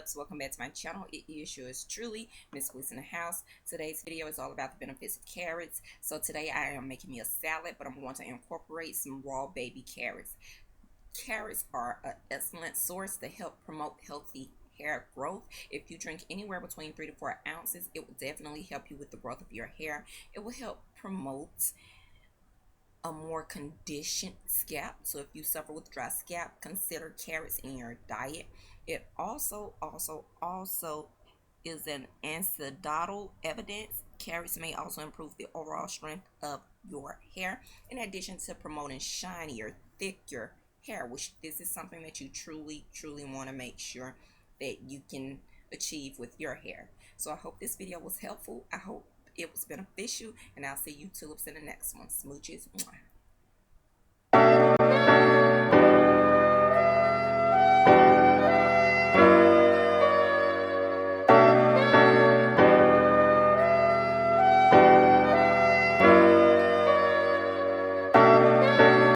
loves, welcome back to my channel. It is yours truly, Miss Bliss in the house. Today's video is all about the benefits of carrots. So today I am making me a salad, but I'm going to incorporate some raw baby carrots. Carrots are an excellent source to help promote healthy hair growth. If you drink anywhere between 3 to 4 ounces, it will definitely help you with the growth of your hair. It will help promote a more conditioned scalp. So if you suffer with dry scalp, consider carrots in your diet. It also is an anecdotal evidence. Carrots may also improve the overall strength of your hair, in addition to promoting shinier, thicker hair, which this is something that you truly want to make sure that you can achieve with your hair. So I hope this video was helpful. I hope it was beneficial, and I'll see you tulips in the next one. Smooches. Mwah.